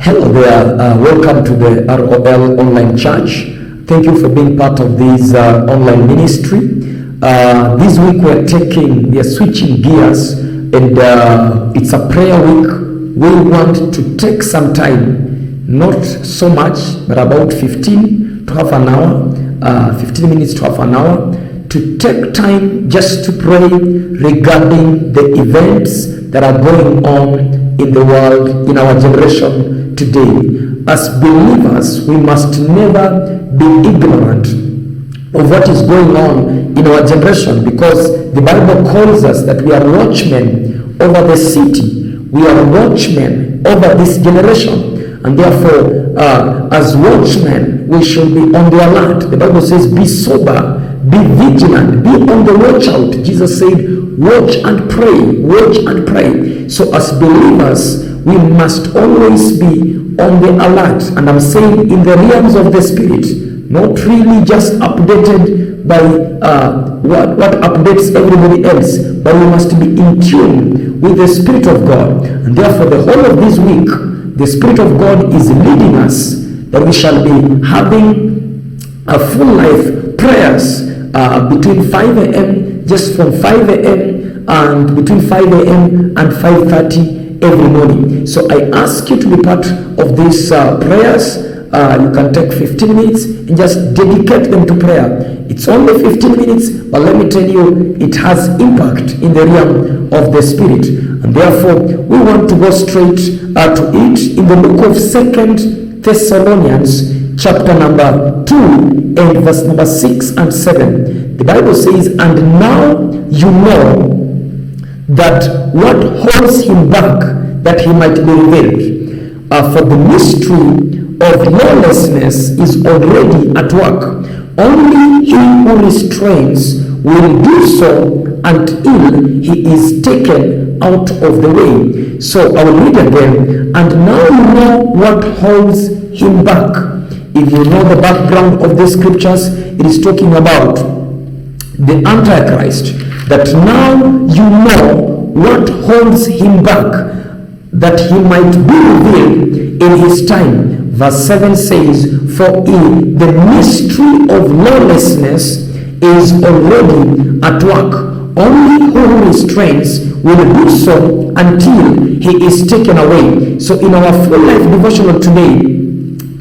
Hello there, welcome to the ROL Online Church. Thank you for being part of this online ministry. This week we are switching gears, and it's a prayer week. We want to take some time, not so much, but about 15 to half an hour, 15 minutes to half an hour, to take time just to pray regarding the events that are going on in the world, in our generation today. As believers, we must never be ignorant of what is going on in our generation, because the Bible calls us that we are watchmen over the city. We are watchmen over this generation, and therefore as watchmen we should be on the alert. The Bible says, be sober, be vigilant, be on the watch out. Jesus said, watch and pray, watch and pray. So as believers, we must always be on the alert, and I'm saying in the realms of the spirit, not really just updated by what updates everybody else, but we must be in tune with the Spirit of God. And therefore the whole of this week, the Spirit of God is leading us, that we shall be having a full life prayers between 5 a.m., just from 5 a.m. and between 5 a.m. and 5:30 every morning. So I ask you to be part of these prayers. You can take 15 minutes and just dedicate them to prayer. It's only 15 minutes, but let me tell you, it has impact in the realm of the spirit. And therefore, we want to go straight to it in the book of 2 Thessalonians chapter number 2 and verse number 6 and 7. The Bible says, and now you know that what holds him back, that he might be revealed. For the mystery of lawlessness is already at work. Only he who restrains will do so until he is taken out of the way. So I will read again. And now you know what holds him back. If you know the background of the scriptures, it is talking about the Antichrist, that now you know what holds him back, that he might be revealed in his time. Verse 7 says, for the mystery of lawlessness is already at work. Only who restrains will do so until he is taken away. So in our full life devotional today,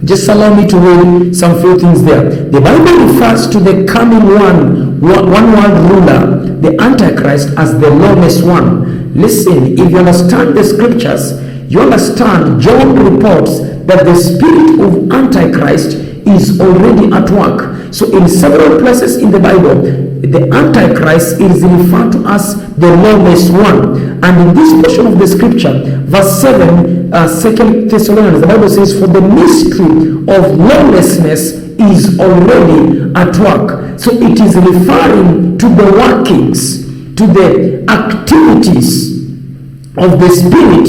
just allow me to read some few things there. The Bible refers to the coming one world ruler, the Antichrist, as the lawless one. Listen, if you understand the scriptures, you understand John reports that the spirit of Antichrist is already at work. So in several places in the Bible, the Antichrist is referred to as the lawless one. And in this portion of the scripture, verse 7, 2 Thessalonians, the Bible says, for the mystery of lawlessness is already at work. So it is referring to the workings, to the activities of the spirit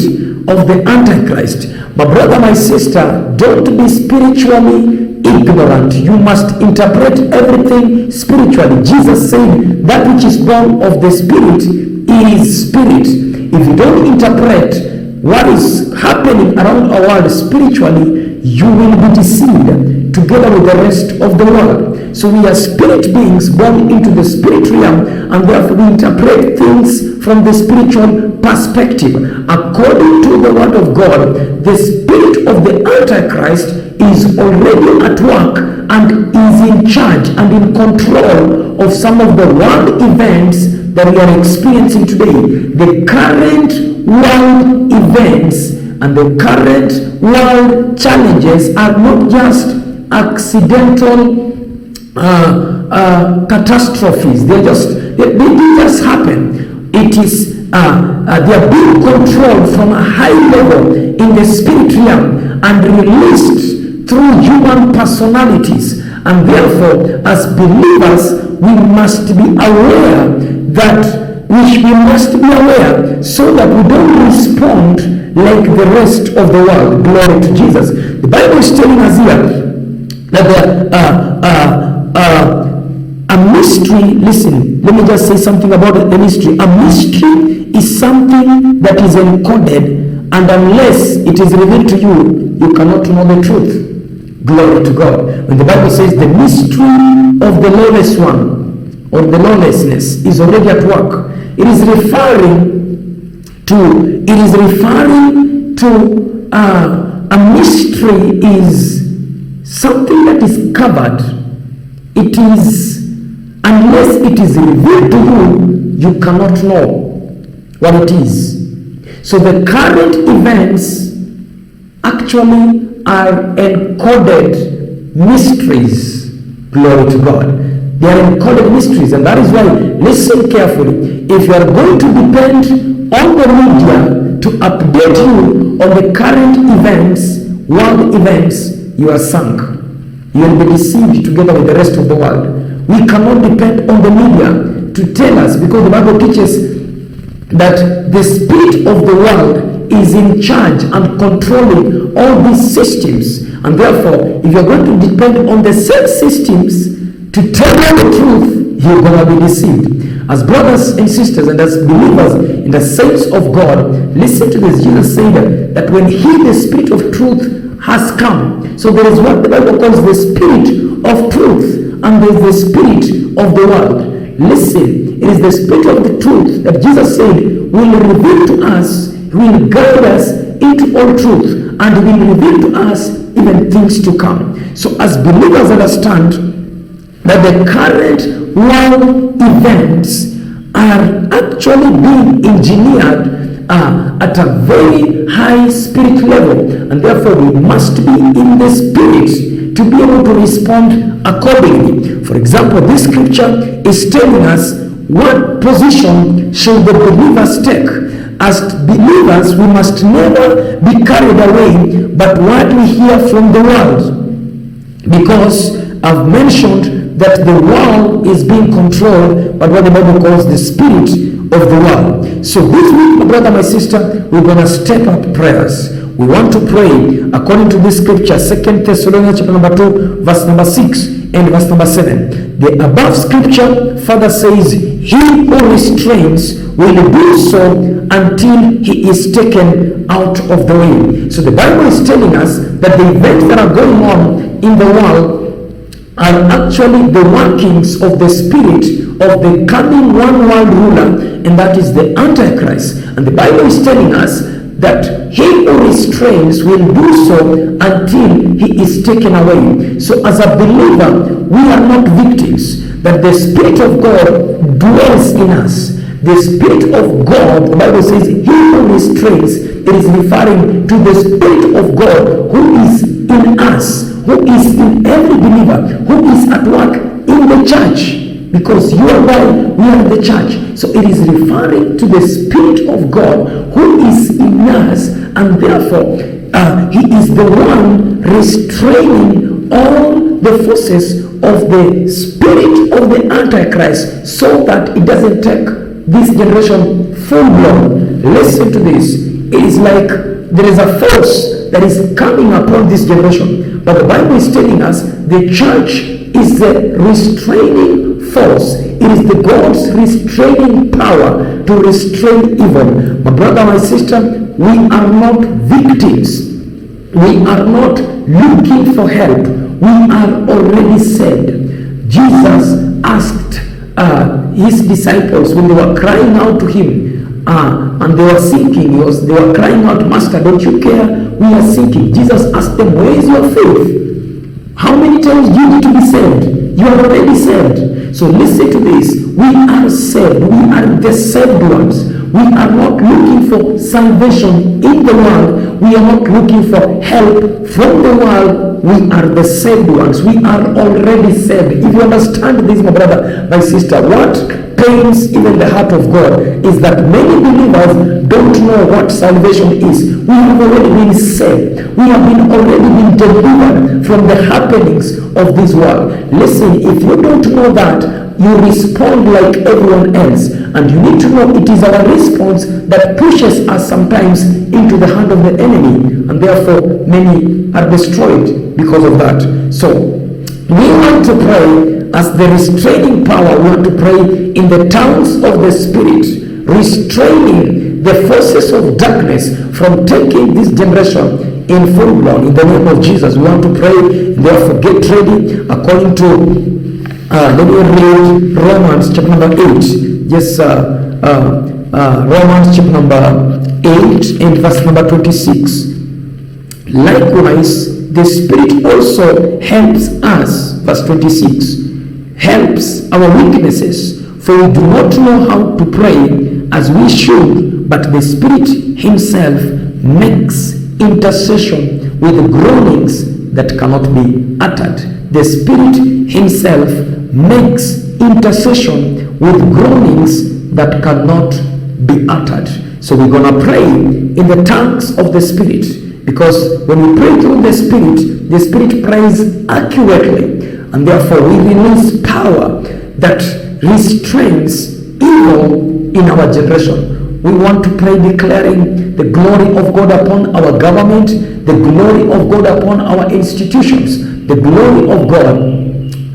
of the Antichrist. My brother, my sister, don't be spiritually ignorant. You must interpret everything spiritually. Jesus said that which is born of the spirit is spirit. If you don't interpret what is happening around our world spiritually, you will be deceived together with the rest of the world. So we are spirit beings born into the spirit realm, and therefore we interpret things from the spiritual perspective. According to the word of God, the spirit of the Antichrist is already at work and is in charge and in control of some of the world events that we are experiencing today. The current world events and the current world challenges are not just accidental catastrophes. They just happen. It is they are being controlled from a high level in the spirit realm and released through human personalities. And therefore, as believers, we must be aware that we must be aware so that we don't respond like the rest of the world. Glory to Jesus. The Bible is telling us here that a mystery, listen, let me just say something about the mystery. A mystery is something that is encoded And unless it is revealed to you, you cannot know the truth. Glory to God. When the Bible says the mystery of the lawless one, or the lawlessness, is already at work, it is referring to a mystery is something that is covered. It is, unless it is revealed to you, you cannot know what it is. So the current events actually are encoded mysteries. Glory to God. They are encoded mysteries, and that is why, listen carefully. If you are going to depend on the media to update you on the current events, world events, you are sunk. You will be deceived together with the rest of the world. We cannot depend on the media to tell us, because the Bible teaches that the spirit of the world is in charge and controlling all these systems. And therefore, if you're going to depend on the same systems to tell you the truth, you're going to be deceived. As brothers and sisters and as believers in the saints of God, listen to this. Jesus said that when He, the Spirit of truth, has come. So there is what the Bible calls the Spirit of truth, and there is the Spirit of the world. Listen, it is the Spirit of the truth that Jesus said will reveal to us, will guide us into all truth, and will reveal to us even things to come. So as believers, understand that the current world events are actually being engineered at a very high spirit level, and therefore we must be in the spirit to be able to respond accordingly. For example, this scripture is telling us what position should the believers take. As believers, we must never be carried away by what we hear from the world, because I've mentioned that the world is being controlled by what the Bible calls the spirit of the world. So this week, my brother, my sister, we're going to step up prayers. We want to pray according to this scripture, 2 Thessalonians chapter number 2, verse number 6 and verse number 7. The above scripture further says, he who restrains will do so until he is taken out of the way. So the Bible is telling us that the events that are going on in the world are actually the workings of the spirit of the coming one world ruler, and that is the Antichrist. And the Bible is telling us that he who restrains will do so until he is taken away. So as a believer, we are not victims, that the Spirit of God dwells in us. The Spirit of God, the Bible says, he who restrains, it is referring to the Spirit of God who is in us, who is in every believer, who is at work in the church. Because you and I, we are in the church. So it is referring to the Spirit of God who is in us, and therefore he is the one restraining all the forces of the spirit of the Antichrist, so that it doesn't take this generation full blown. Listen to this. It is like there is a force that is coming upon this generation, but the Bible is telling us the church is the restraining force. It is the God's restraining power to restrain evil. My brother, my sister, we are not victims. We are not looking for help. We are already saved. Jesus asked his disciples when they were crying out to him, and they were sinking. They were crying out, Master, don't you care? We are sinking. Jesus asked them, where is your faith? How many times do you need to be saved? You are already saved. So listen to this. We are saved. We are the saved ones. We are not looking for salvation in the world. We are not looking for help from the world. We are the saved ones. We are already saved. If you understand this, my brother, my sister, what pains even the heart of God is that many believers don't know what salvation is. We have already been saved. We have already been delivered from the happenings of this world. Listen, if you don't know that, you respond like everyone else. And you need to know it is our response that pushes us sometimes into the hand of the enemy. And therefore, many are destroyed because of that. So, we want to pray as the restraining power. We want to pray in the tongues of the Spirit, restraining the forces of darkness from taking this generation in full blown. In the name of Jesus, we want to pray. Therefore, get ready according to let me read Romans chapter number 8. Yes, Romans chapter number 8 and verse number 26. Likewise, the Spirit also helps us, verse 26, helps our weaknesses, for we do not know how to pray as we should, but the Spirit Himself makes intercession with groanings that cannot be uttered. The Spirit Himself makes intercession with groanings that cannot be uttered. So we're going to pray in the tongues of the Spirit, because when we pray through the Spirit prays accurately, and therefore we release power that restrains evil in our generation. We want to pray declaring the glory of God upon our government, the glory of God upon our institutions, the glory of God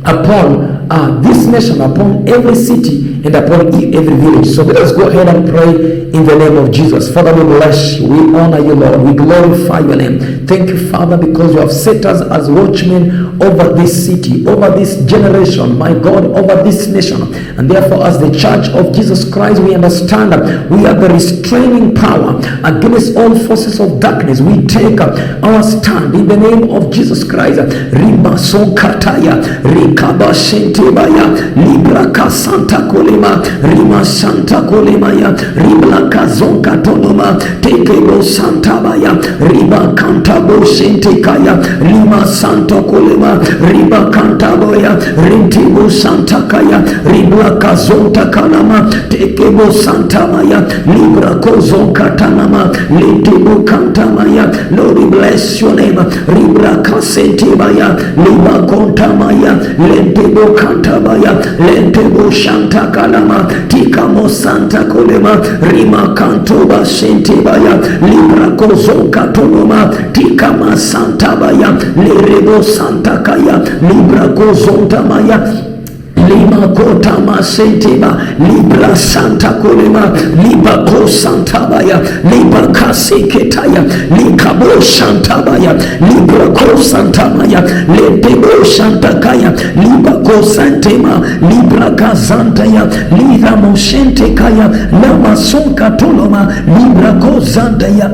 upon this nation, upon every city and upon every village. So let us go ahead and pray in the name of Jesus. Father, we bless you, we honor you, Lord, we glorify your name. Thank you, Father, because you have set us as watchmen over this city, over this generation, my God, over this nation. And therefore, as the Church of Jesus Christ, we understand that we are the restraining power against all forces of darkness. We take our stand in the name of Jesus Christ. Riba son kataya, rikaba shentebaya, libra kasanta kolema, rima santa kolemaya, ribla kazon katoloma, tekebo santabaya, riba kantabo shentekaya, lima santo kolema, riba kantaboya, rintibo santakaya, ribla kazonta kalama, tekebo santamaya, libra kozon katanama, litibo kantamaya. Lord, we bless your name. Ribra kasentebaya, liba kontamaya, lentebo kantabaya, lentebo shanta kalama, tikamo santa kolema, rima kantoba shentebaya, libra kozon katoloma, tikama santabaya, lerebo santa kaya, libra kozon tamaya, lima kota masenteba, libra santa kolema, liba ko santabaya, liba kaseketaya, likabo santabaya, libra ko santamaya, letebo santakaya, liba ko santema, libra kazantaya, lira moshente kaya, lama sonka toloma, libra ko zantaya.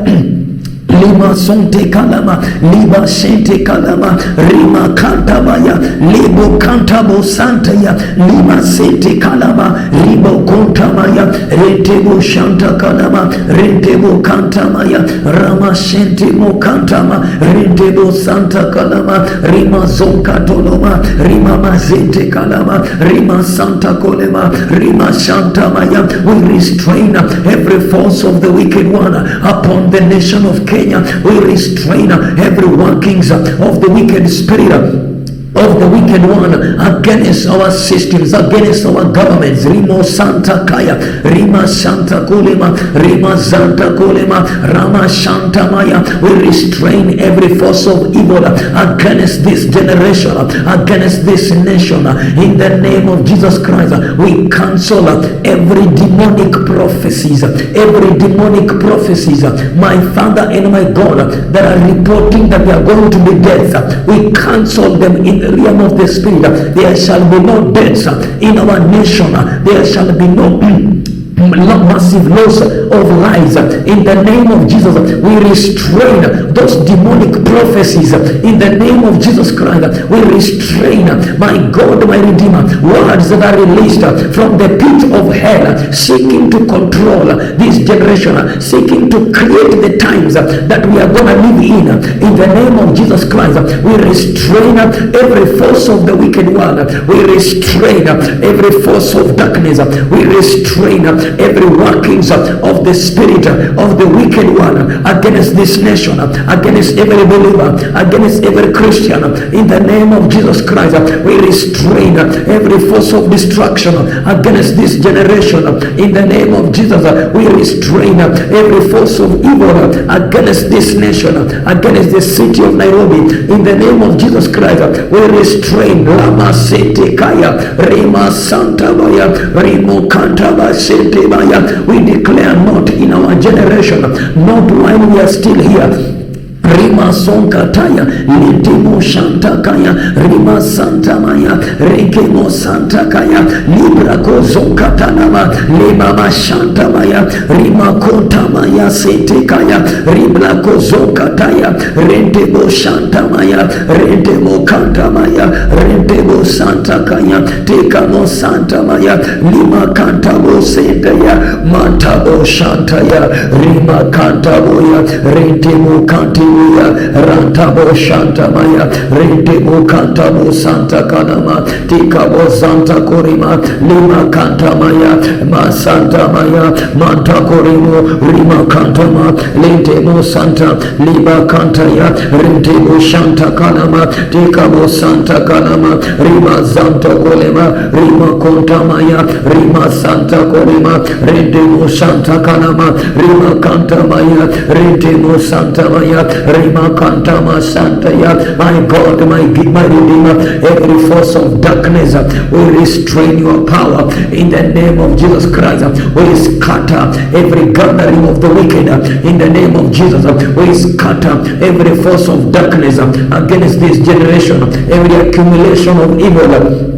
Lima sonte kalama, liba sente kalama, rima kantabaya, libo kantabo santaya, lima sente kalama, libo kontamaya, retebo shanta kalama, retebo kantamaya, rama sente mo kantama, retebo santa kalama, rima zonka toloma, rima mazente kalama, rima santa kolema, rima shantamaya. We restrain every force of the wicked one upon the nation of Kenya. We restrain every workings of the wicked spirit of the wicked one against our systems, against our governments. Rimo Santa Kaya, Rima Santa Kolema, Rima Santa Kolema, Rama Santa Maya. We restrain every force of evil against this generation, against this nation. In the name of Jesus Christ, we cancel every demonic prophecies, my Father and my God, that are reporting that they are going to be deaths. We cancel them in the realm of the Spirit. There shall be no deaths in our nation. There shall be no massive loss of lives. In the name of Jesus, we restrain those demonic prophecies. In the name of Jesus Christ, we restrain, my God, my Redeemer, words that are released from the pit of hell, seeking to control this generation, seeking to create the times that we are going to live in. In the name of Jesus Christ, we restrain every force of the wicked one. We restrain every force of darkness. We restrain every workings of the spirit of the wicked one against this nation, against every believer, against every Christian. In the name of Jesus Christ, we restrain every force of destruction against this generation. In the name of Jesus, we restrain every force of evil against this nation, against the city of Nairobi. In the name of Jesus Christ, we restrain Lama Sete Kaya, Rima Santa Baya, Rimo Kantaba Sete We declare not in our generation, not while we are still here. Rima Sonkataya, Litimo Shantakaya, Rima Santamaya, Rekemo Santakaya, Libra Kozonkatanama, Limama Shantamaya, Rima Kontamaya, Setekaya, Ribla Kozonkataya, Rentebo Shantamaya, Rentebo Kantamaya, Rentebo Santakaya, Tekamo Santamaya, Lima Kantabo Sentaya, Mantabo Shantaya, Rima Kantaboya, Rentebo Kanti. Rantabo Shantamaya, Rentebo Kantabo Santa Kanama, Tikabo Santa Korima, Lima Kantamaya, Masantamaya, Manta Korimo, Rima Kantama, Lentebo Santa, Liba Kantaya, Rentebo Shanta Kanama, Tikabo Santa Kanama, Rima Santa Kolema, Rima Kontamaya, Rima Santa Korima, Rentebo Santa Kanama, Rima Kantamaya, Rentebo Santa Maya, Rima Kantama Santaya, my God, my Redeemer, every force of darkness will restrain your power in the name of Jesus Christ. We scatter every gathering of the wicked in the name of Jesus. We scatter every force of darkness against this generation, every accumulation of evil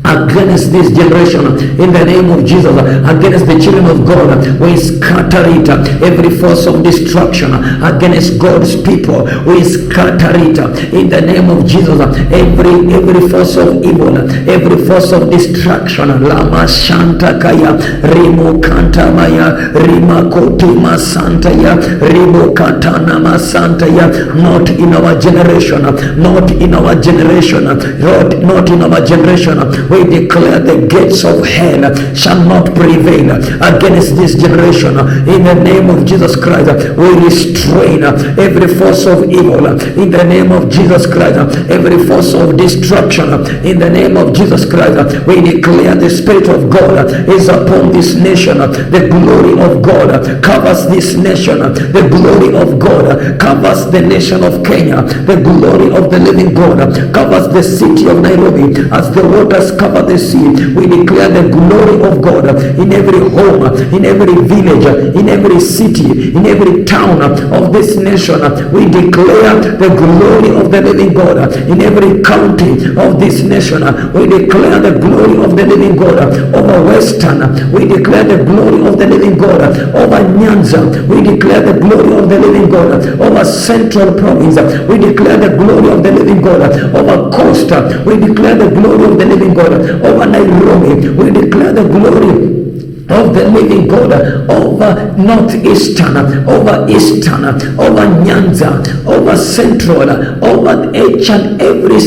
against this generation in the name of Jesus, against the children of God. We scatter it, every force of destruction against God's people. We scatter it in the name of Jesus, every force of evil, every force of destruction. Lama Shanta Kaya, Rimo Kantamaya, Rima Kotima Santaya, Rimo Katana Masantaya. Not in our generation, not in our generation, not in our generation. We declare the gates of hell shall not prevail against this generation. In the name of Jesus Christ, we restrain every force of evil. In the name of Jesus Christ, every force of destruction. In the name of Jesus Christ, we declare the Spirit of God is upon this nation. The glory of God covers this nation. The glory of God covers the nation of Kenya. The glory of the living God covers the city of Nairobi as the waters cover the sea. We declare the glory of God in every home, in every village, in every city, in every town of this nation. We declare the glory of the living God in every county of this nation. We declare the glory of the living God over Western. We declare the glory of the living God over Nyanza. We declare the glory of the living God over Central Province. We declare the glory of the living God over Costa. We declare the glory of the living God over Nairobi. We declare the glory of the living God over northeastern, over eastern, over Nyanza, over central, over each and every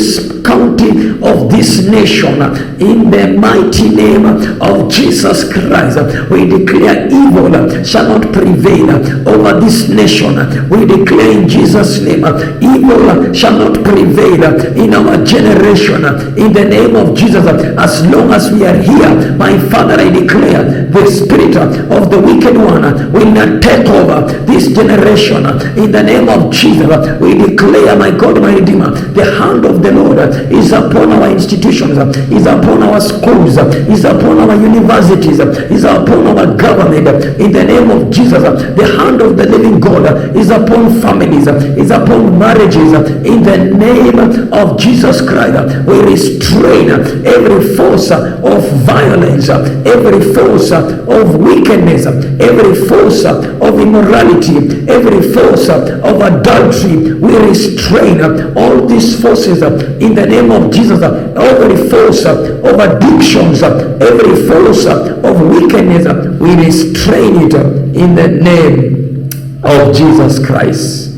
county of this nation. In the mighty name of Jesus Christ, we declare evil shall not prevail over this nation. We declare in Jesus' name, evil shall not prevail in our generation. In the name of Jesus, as long as we are here, my Father, I declare the spirit of the wicked one will not take over this generation. In the name of Jesus, we declare, my God, my Redeemer, the hand of the Lord is upon our institutions, is upon our schools, is upon our universities, is upon our government. In the name of Jesus, the hand of the living God is upon families, is upon marriages. In the name of Jesus Christ, we restrain every force of violence, every force of wickedness, every force of immorality, every force of adultery. We restrain all these forces in the name of Jesus. Every force of addictions, every force of wickedness, we restrain it in the name of Jesus Christ.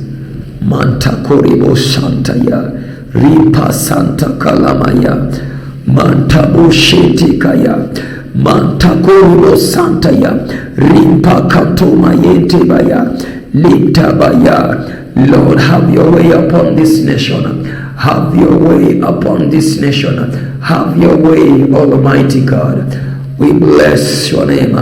Manta koribo shantaya, ripa santa kalamaya, manta busheti kaya, manta koribo santaya, ripa katoma yente baya, lita baya. Lord, have your way upon this nation. Have your way upon this nation. Have your way, Almighty God. We bless your name.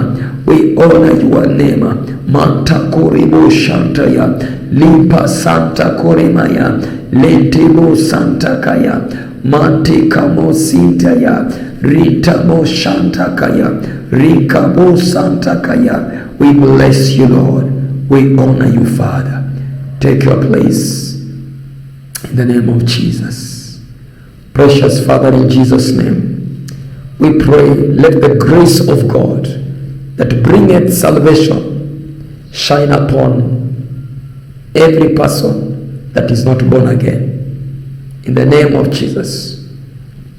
We honor your name. Manta koribo shantaya, limpa santa korimaya, lentebo santa kaya, mante kamo sintaya, rita mo shanta kaya. Rikabo Santa Kaya. We bless you, Lord. We honor you, Father. Take your place in the name of Jesus. Precious Father, in Jesus' name, we pray, let the grace of God that bringeth salvation shine upon every person that is not born again. In the name of Jesus,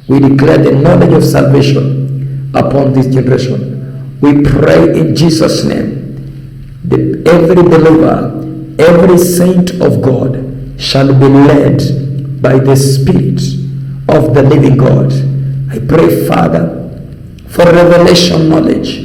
we declare the knowledge of salvation upon this generation. We pray in Jesus' name that every believer, every saint of God shall be led by the Spirit of the living God. I pray, Father, for revelation knowledge.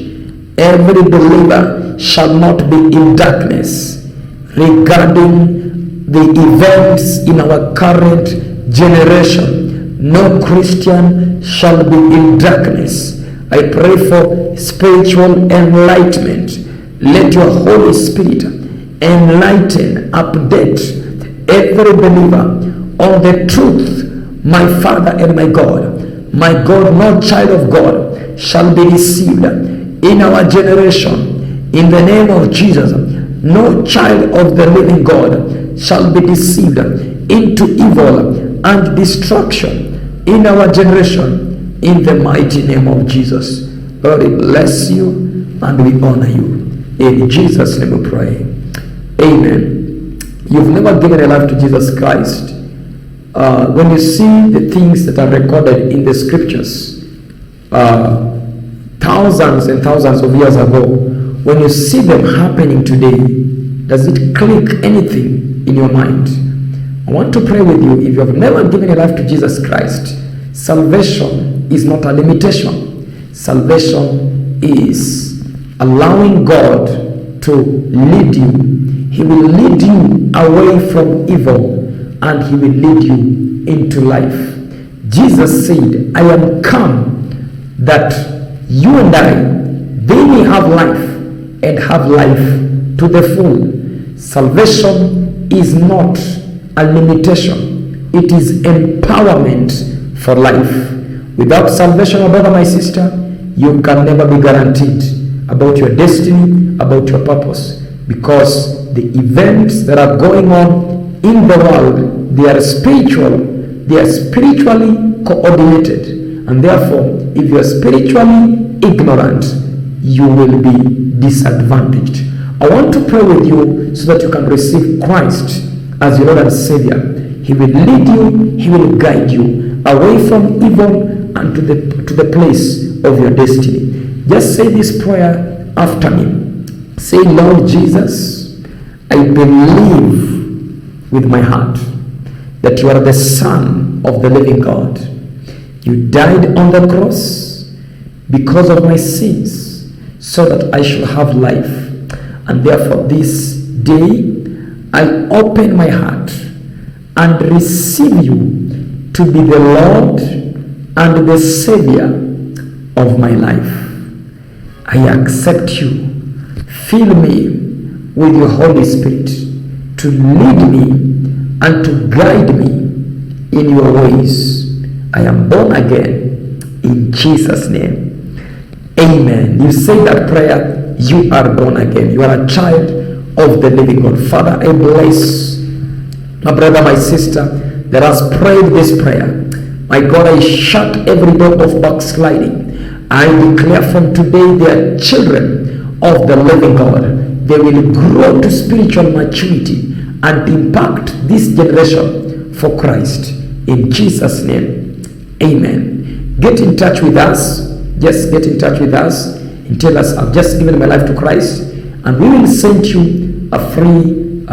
Every believer shall not be in darkness regarding the events in our current generation. No Christian shall be in darkness. I pray for spiritual enlightenment. Let your Holy Spirit enlighten, update every believer on the truth. My Father and my God, no child of God shall be deceived in our generation. In the name of Jesus, no child of the living God shall be deceived into evil and destruction in our generation. In the mighty name of Jesus, Lord, we bless you and we honor you. In Jesus' name we pray. Amen. You've never given a life to Jesus Christ. When you see the things that are recorded in the scriptures, thousands and thousands of years ago, when you see them happening today, does it click anything in your mind? I want to pray with you. If you have never given your life to Jesus Christ, salvation is not a limitation. Salvation is allowing God to lead you. He will lead you away from evil and he will lead you into life. Jesus said, I am come that you and they may have life and have life to the full. Salvation is not a limitation. It is empowerment for life. Without salvation, my brother, my sister, you can never be guaranteed about your destiny, about your purpose, because the events that are going on in the world, they are spiritual, they are spiritually coordinated, and therefore if you are spiritually ignorant, you will be disadvantaged. I want to pray with you so that you can receive Christ as your Lord and Savior. He will lead you, he will guide you away from evil and to the place of your destiny. Just say this prayer after me. Say, Lord Jesus, I believe with my heart that you are the Son of the living God. You died on the cross because of my sins so that I should have life. And therefore this day I open my heart and receive you to be the Lord and the Savior of my life. I accept you. Fill me with your Holy Spirit to lead me and to guide me in your ways. I am born again in Jesus' name. Amen. You say that prayer, you are born again. You are a child of the living God. Father, I bless my brother, my sister that has prayed this prayer. My God, I shut every door of backsliding. I declare from today they are children of the living God. They will grow to spiritual maturity and impact this generation for Christ. In Jesus' name, amen. Get in touch with us. Just get in touch with us and tell us, I've just given my life to Christ, and we will send you a free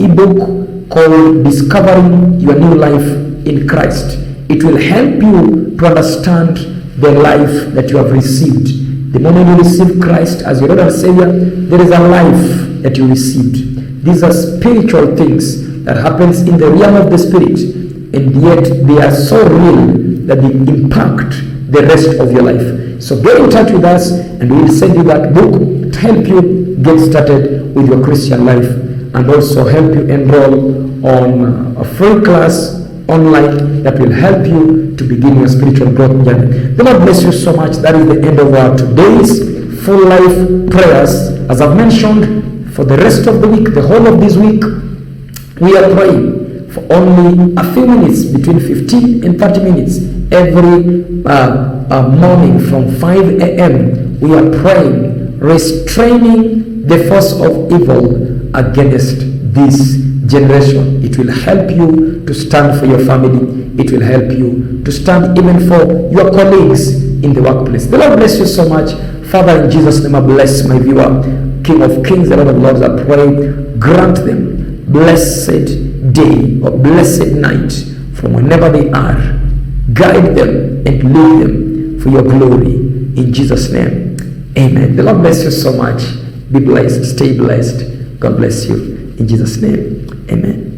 ebook called Discovering Your New Life in Christ. It will help you to understand the life that you have received. The moment you receive Christ as your Lord and Savior, there is a life that you received. These are spiritual things that happens in the realm of the spirit, and yet they are so real that they impact the rest of your life. So get in touch with us and we will send you that book to help you get started with your Christian life, and also help you enroll on a free class online that will help you to begin your spiritual growth journey. The Lord bless you so much. That is the end of our today's Full Life prayers, as I've mentioned, for the rest of the week, the whole of this week, we are praying for only a few minutes, between 15 and 30 minutes, every morning from 5 a.m. We are praying, restraining the force of evil against this generation. It will help you to stand for your family. It will help you to stand even for your colleagues in the workplace. The Lord bless you so much. Father, in Jesus' name, I bless my viewer. King of Kings, the Lord of Lords, I pray, grant them blessed day or blessed night from whenever they are. Guide them and lead them for your glory. In Jesus' name, amen. The Lord bless you so much. Be blessed. Stay blessed. God bless you. In Jesus' name, amen.